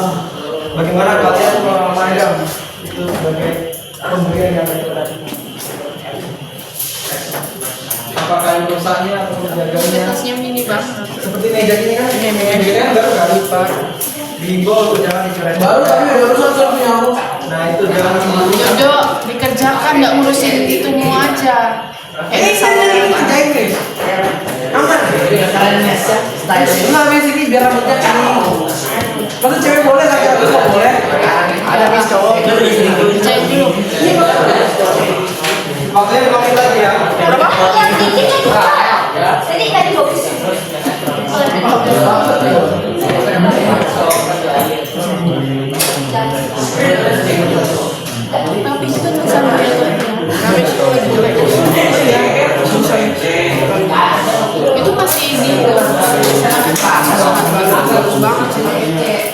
Bagaimana kalian memandang itu sebagai pemberian yang baik tadi? Apakah kalian merusaknya atau menjaganya? Fasilitasnya mini banget. Seperti meja ini kan? Meja ini kan baru kan? Dihimbau untuk jangan dicoret. Baru tapi barusan saya punya aku. Nah itu jangan sembunyi. Jojo dikerjakan, nggak ngurusin itu mau aja. Kerjain guys. Aman. Kalian mes ya, style. Enggak mes ini biar rambutnya kering. Masa cewek boleh laki-laki nggak boleh? Ada mes cowok. Cek dulu. Makanya dimakin lagi ya. Berapa? Yang dikit aja. Jadi tadi bagus. Tapi itu kan sama jatuhnya. Tapi itu lagi jelek. Itu masih di bagus banget sih.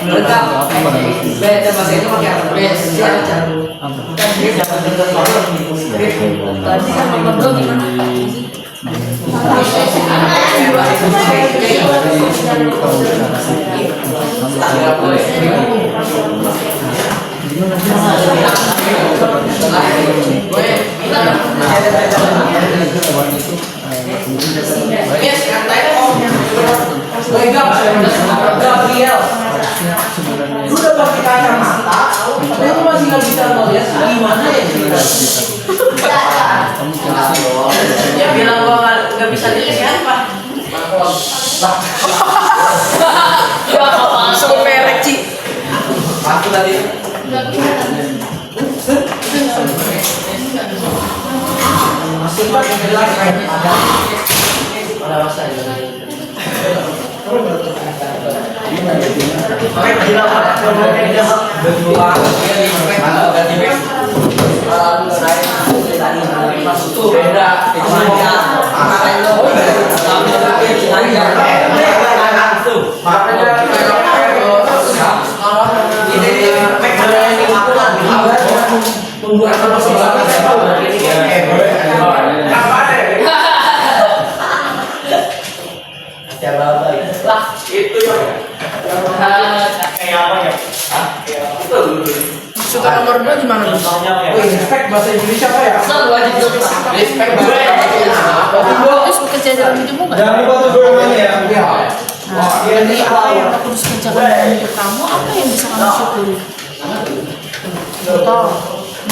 Lengkap. Beda bahasa itu pakai beda. Tadi kan nomor gimana? Yes, Gabriel. Lu udah pakai kacamata, tapi lu masih nggak bisa melihat gimana ya cerita? Ya bilang gua nggak bisa lihat siapa? Langsung merek Ci. Aku tadi. Masih pak yang jelas ada masa ya. Suka nomor 2 gimana? Respect bahasa Indonesia apa ya? Wajib respect. Terus bekerja dalam hidupmu nggak? Jangan lupa tuh doanya ya. Nah, jadi apa yang aku harus kerjakan dalam hidup kamu? Apa yang bisa kamu syukuri? Contoh,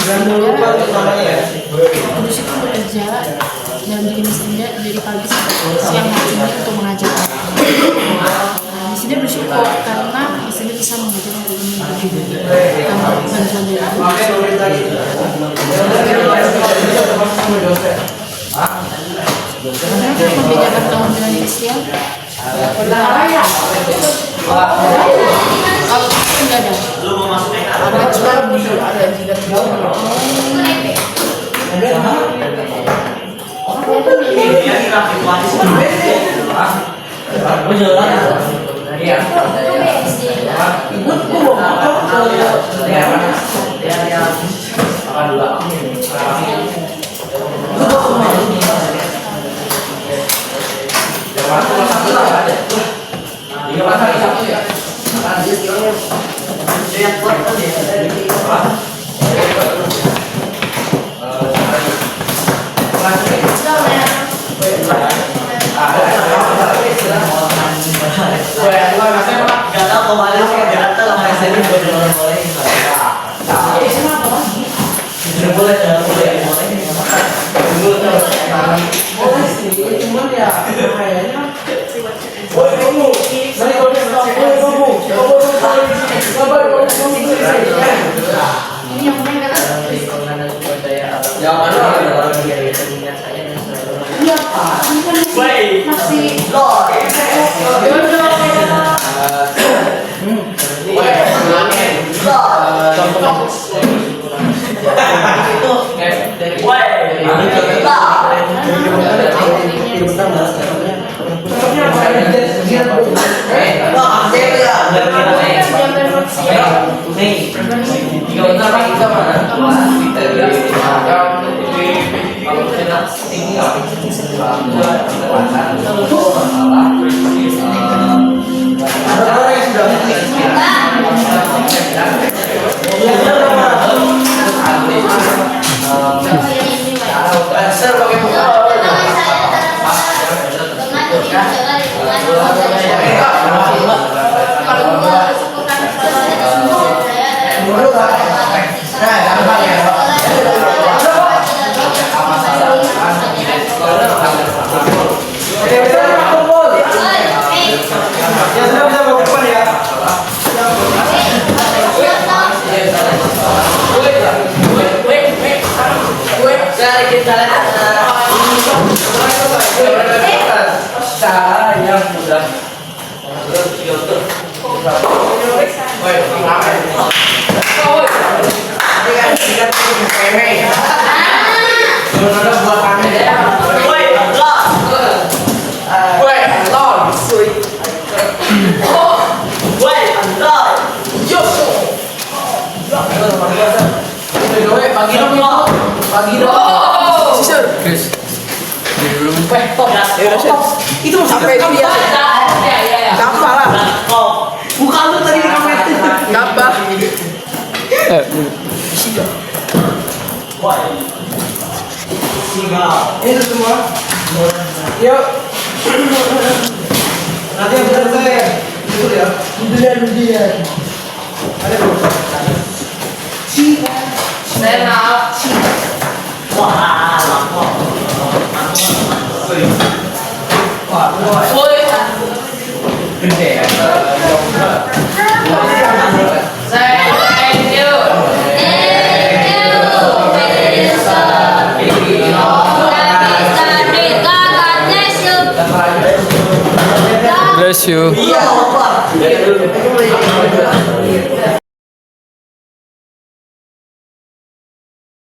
Jangan lupa tuh namanya ya. Kudus itu bekerja dalam dirimu sendiri dari pagi sampai siang hari ini untuk mengajar. Nah, di sini bersyukur karena di sini bisa mengajar hari ini tanpa bantuan dari Tuhan. Makanya nulis lagi. Karena membedakan kamu dengan Kristen Kalau itu enggak ada. Ada cuma ada jidat bawah. Ini yang main kata. Yang mana? Iya Pak, ini kan masih Itu sampai dia. Gampang lah. Bukan lu tadi kamera. Gampang. Ini semua. Yuk. Nanti yang selesai. Itu ya. Dudian. Ada belum? Stand up. Woi. Gede ya. Thank you. Bless you.